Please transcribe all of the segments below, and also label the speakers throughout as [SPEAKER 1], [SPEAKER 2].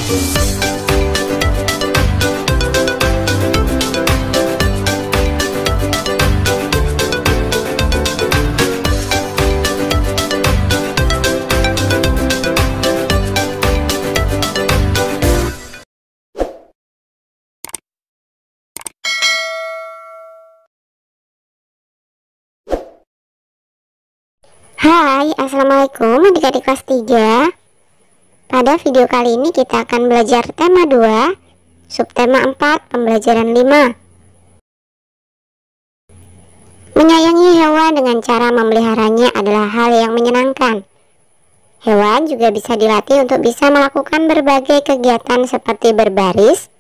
[SPEAKER 1] Hai, assalamualaikum adik-adik kelas 3. Pada video kali ini kita akan belajar tema 2, subtema 4, pembelajaran 5. Menyayangi hewan dengan cara memeliharanya adalah hal yang menyenangkan. Hewan juga bisa dilatih untuk bisa melakukan berbagai kegiatan seperti berbaris,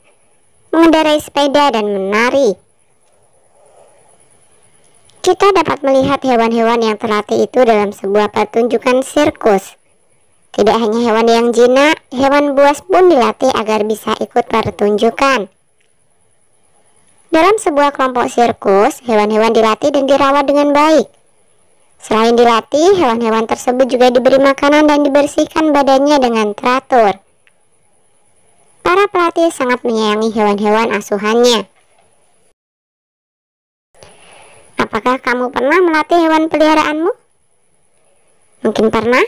[SPEAKER 1] mengendarai sepeda, dan menari. Kita dapat melihat hewan-hewan yang terlatih itu dalam sebuah pertunjukan sirkus. Tidak hanya hewan yang jinak, hewan buas pun dilatih agar bisa ikut pertunjukan. Dalam sebuah kelompok sirkus, hewan-hewan dilatih dan dirawat dengan baik. Selain dilatih, hewan-hewan tersebut juga diberi makanan dan dibersihkan badannya dengan teratur. Para pelatih sangat menyayangi hewan-hewan asuhannya. Apakah kamu pernah melatih hewan peliharaanmu? Mungkin pernah?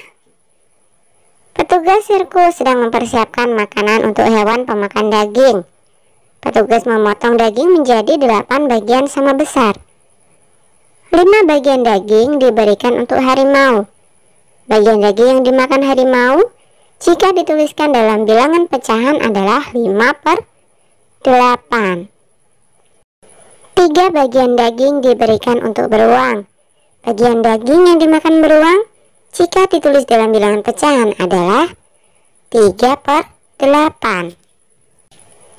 [SPEAKER 1] Petugas sirkus sedang mempersiapkan makanan untuk hewan pemakan daging. Petugas memotong daging menjadi 8 bagian sama besar. 5 bagian daging diberikan untuk harimau. Bagian daging yang dimakan harimau, jika dituliskan dalam bilangan pecahan adalah 5/8. 3 bagian daging diberikan untuk beruang. Bagian daging yang dimakan beruang, jika ditulis dalam bilangan pecahan adalah 3/8.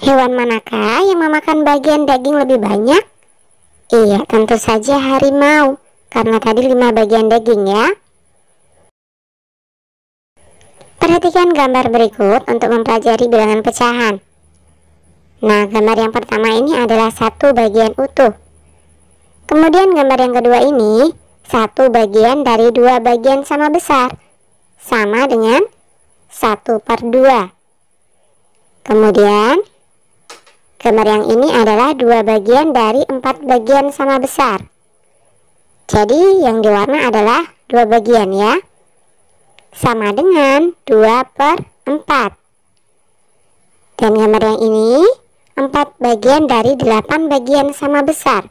[SPEAKER 1] Hewan manakah yang memakan bagian daging lebih banyak? Iya, tentu saja harimau, karena tadi 5 bagian daging ya. Perhatikan gambar berikut untuk mempelajari bilangan pecahan. Nah, gambar yang pertama ini adalah 1 bagian utuh. Kemudian gambar yang kedua ini 1 bagian dari 2 bagian sama besar, sama dengan 1/2. Kemudian gambar yang ini adalah 2 bagian dari 4 bagian sama besar. Jadi yang diwarna adalah 2 bagian ya, sama dengan 2/4. Dan gambar yang ini 4 bagian dari 8 bagian sama besar,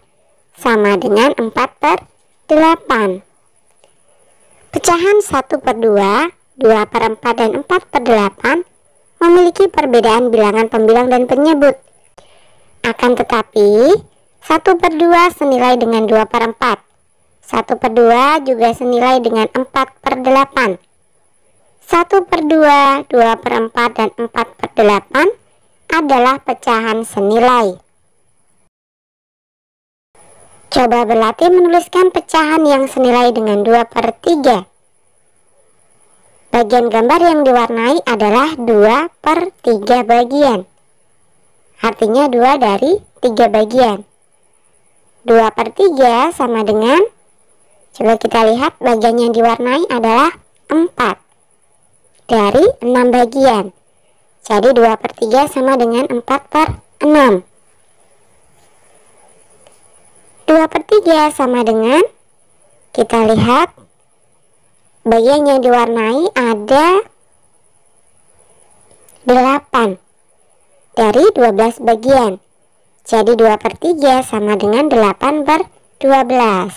[SPEAKER 1] sama dengan 4/8. Pecahan 1/2, 2/4, dan 4/8 memiliki perbedaan bilangan pembilang dan penyebut. Akan tetapi 1/2 senilai dengan 2/4, 1/2 juga senilai dengan 4/8. 1/2, 2/4, dan 4/8 adalah pecahan senilai. Coba berlatih menuliskan pecahan yang senilai dengan 2/3. Bagian gambar yang diwarnai adalah 2/3 bagian. Artinya 2 dari 3 bagian. 2/3 sama dengan, coba kita lihat bagian yang diwarnai adalah 4 dari 6 bagian. Jadi 2/3 sama dengan 4/6. 2/3 sama dengan, kita lihat bagian yang diwarnai ada 8 dari 12 bagian. Jadi 2/3 sama dengan 8/12.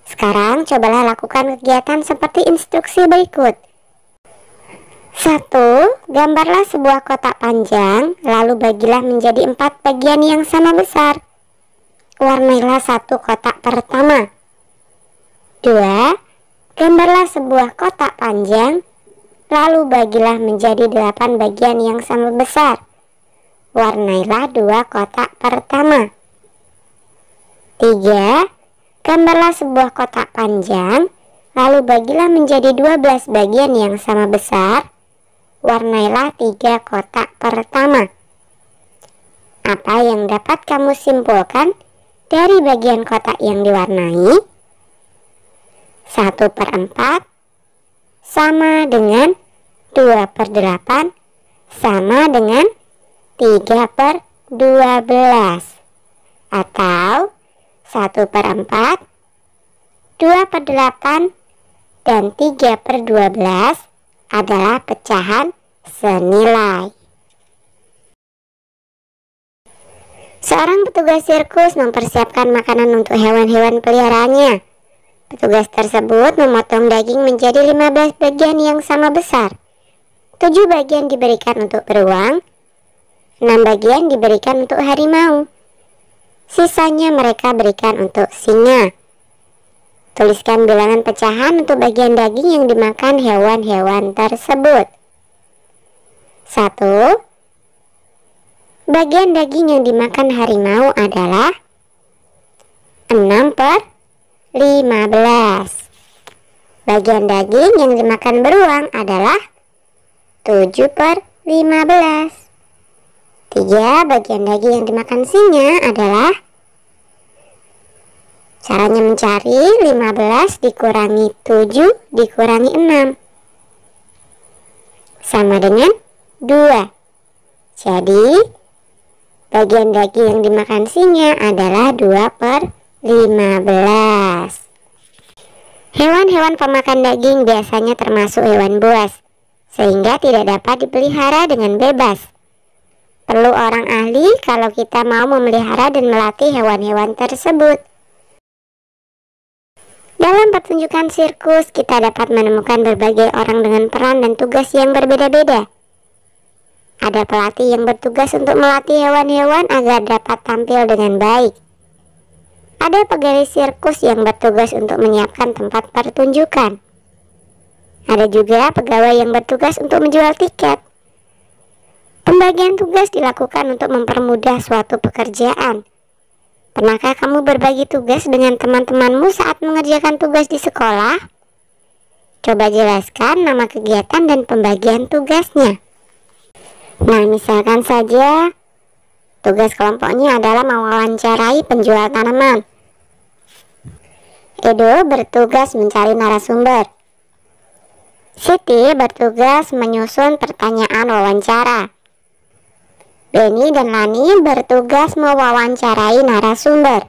[SPEAKER 1] Sekarang cobalah lakukan kegiatan seperti instruksi berikut. 1. Gambarlah sebuah kotak panjang, lalu bagilah menjadi 4 bagian yang sama besar. Warnailah 1 kotak pertama. 2. Gambarlah sebuah kotak panjang, lalu bagilah menjadi 8 bagian yang sama besar. Warnailah 2 kotak pertama. 3. Gambarlah sebuah kotak panjang, lalu bagilah menjadi 12 bagian yang sama besar. Warnailah 3 kotak pertama. Apa yang dapat kamu simpulkan dari bagian kotak yang diwarnai? 1/4 sama dengan 2/8 sama dengan 3/12, atau 1/4, 2/8, dan 3/12 adalah pecahan senilai. Seorang petugas sirkus mempersiapkan makanan untuk hewan-hewan peliharaannya. Petugas tersebut memotong daging menjadi 15 bagian yang sama besar. 7 bagian diberikan untuk beruang, 6 bagian diberikan untuk harimau. Sisanya mereka berikan untuk singa. Tuliskan bilangan pecahan untuk bagian daging yang dimakan hewan-hewan tersebut. 1. Bagian daging yang dimakan harimau adalah 6/15. Bagian daging yang dimakan beruang adalah 7/15. 3. Bagian daging yang dimakan singa adalah, caranya mencari 15 dikurangi 7 dikurangi 6 sama dengan 2. Jadi bagian daging yang dimakan singa adalah 2/15. Hewan-hewan pemakan daging biasanya termasuk hewan buas, sehingga tidak dapat dipelihara dengan bebas. Perlu orang ahli kalau kita mau memelihara dan melatih hewan-hewan tersebut. Dalam pertunjukan sirkus, kita dapat menemukan berbagai orang dengan peran dan tugas yang berbeda-beda. Ada pelatih yang bertugas untuk melatih hewan-hewan agar dapat tampil dengan baik. Ada pegawai sirkus yang bertugas untuk menyiapkan tempat pertunjukan. Ada juga pegawai yang bertugas untuk menjual tiket. Pembagian tugas dilakukan untuk mempermudah suatu pekerjaan. Pernahkah kamu berbagi tugas dengan teman-temanmu saat mengerjakan tugas di sekolah? Coba jelaskan nama kegiatan dan pembagian tugasnya. Nah, misalkan saja tugas kelompoknya adalah mewawancarai penjual tanaman. Edo bertugas mencari narasumber. Siti bertugas menyusun pertanyaan wawancara. Benny dan Lani bertugas mewawancarai narasumber.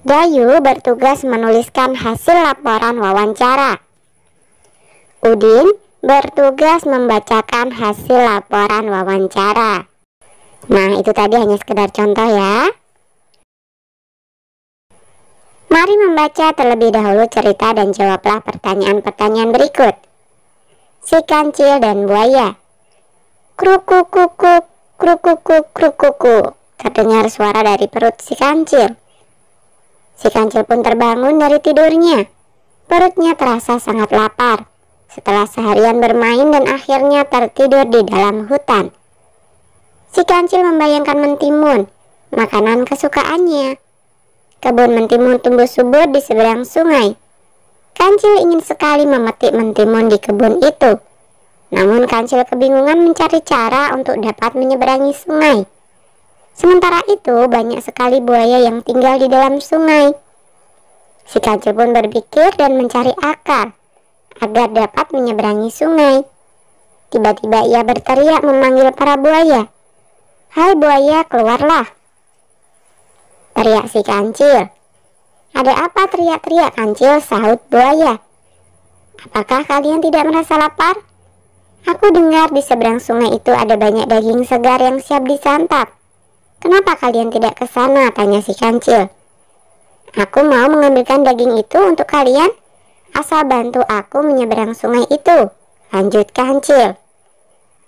[SPEAKER 1] Dayu bertugas menuliskan hasil laporan wawancara. Udin bertugas membacakan hasil laporan wawancara. Nah, itu tadi hanya sekedar contoh ya. Mari membaca terlebih dahulu cerita dan jawablah pertanyaan-pertanyaan berikut. Si kancil dan buaya. Krukukukuk, krukukuk, krukukuk. Terdengar suara dari perut si kancil. Si kancil pun terbangun dari tidurnya. Perutnya terasa sangat lapar setelah seharian bermain dan akhirnya tertidur di dalam hutan. Si kancil membayangkan mentimun, makanan kesukaannya. Kebun mentimun tumbuh subur di seberang sungai. Kancil ingin sekali memetik mentimun di kebun itu. Namun kancil kebingungan mencari cara untuk dapat menyeberangi sungai. Sementara itu banyak sekali buaya yang tinggal di dalam sungai. Si kancil pun berpikir dan mencari akal agar dapat menyeberangi sungai. Tiba-tiba ia berteriak memanggil para buaya. "Hai buaya, keluarlah!" teriak si kancil. "Ada apa teriak-teriak kancil?" sahut buaya. "Apakah kalian tidak merasa lapar? Aku dengar di seberang sungai itu ada banyak daging segar yang siap disantap. Kenapa kalian tidak ke sana?" tanya si kancil. "Aku mau mengambilkan daging itu untuk kalian, asal bantu aku menyeberang sungai itu," lanjut kancil.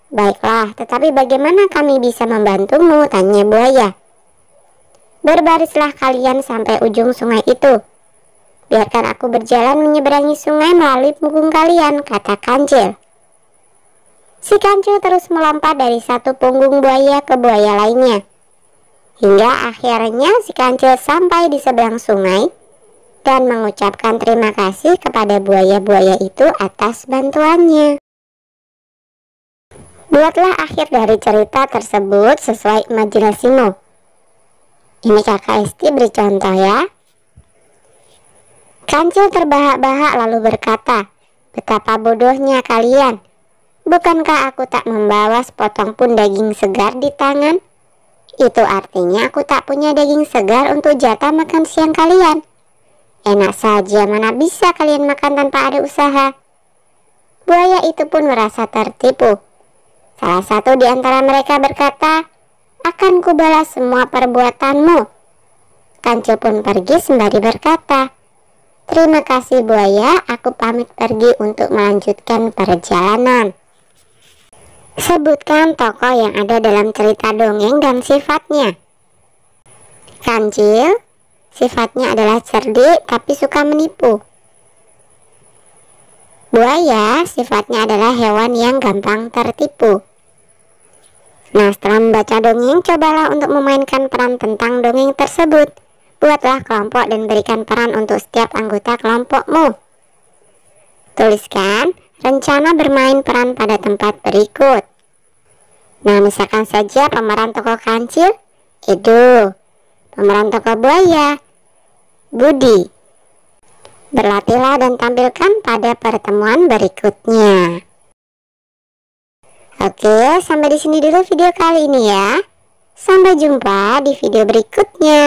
[SPEAKER 1] "Baiklah, tetapi bagaimana kami bisa membantumu?" tanya buaya. "Berbarislah kalian sampai ujung sungai itu. Biarkan aku berjalan menyeberangi sungai melalui punggung kalian," kata kancil. Si kancil terus melompat dari satu punggung buaya ke buaya lainnya. Hingga akhirnya si kancil sampai di seberang sungai dan mengucapkan terima kasih kepada buaya-buaya itu atas bantuannya. Buatlah akhir dari cerita tersebut sesuai imajinasimu. Ini Kakak Esti beri contoh ya. Kancil terbahak-bahak lalu berkata, "Betapa bodohnya kalian. Bukankah aku tak membawa sepotong pun daging segar di tangan? Itu artinya aku tak punya daging segar untuk jatah makan siang kalian. Enak saja, mana bisa kalian makan tanpa ada usaha. Buaya itu pun merasa tertipu. Salah satu di antara mereka berkata, "Akan kubalas semua perbuatanmu." Kancil pun pergi sembari berkata, "Terima kasih buaya, aku pamit pergi untuk melanjutkan perjalanan." Sebutkan tokoh yang ada dalam cerita dongeng dan sifatnya. Kancil sifatnya adalah cerdik tapi suka menipu. Buaya sifatnya adalah hewan yang gampang tertipu. Nah, setelah membaca dongeng, cobalah untuk memainkan peran tentang dongeng tersebut. Buatlah kelompok dan berikan peran untuk setiap anggota kelompokmu. Tuliskan rencana bermain peran pada tempat berikut. Nah, misalkan saja pemeran tokoh Kancil, Edo. Pemeran tokoh buaya, Budi. Berlatihlah dan tampilkan pada pertemuan berikutnya. Oke, sampai di sini dulu video kali ini ya. Sampai jumpa di video berikutnya.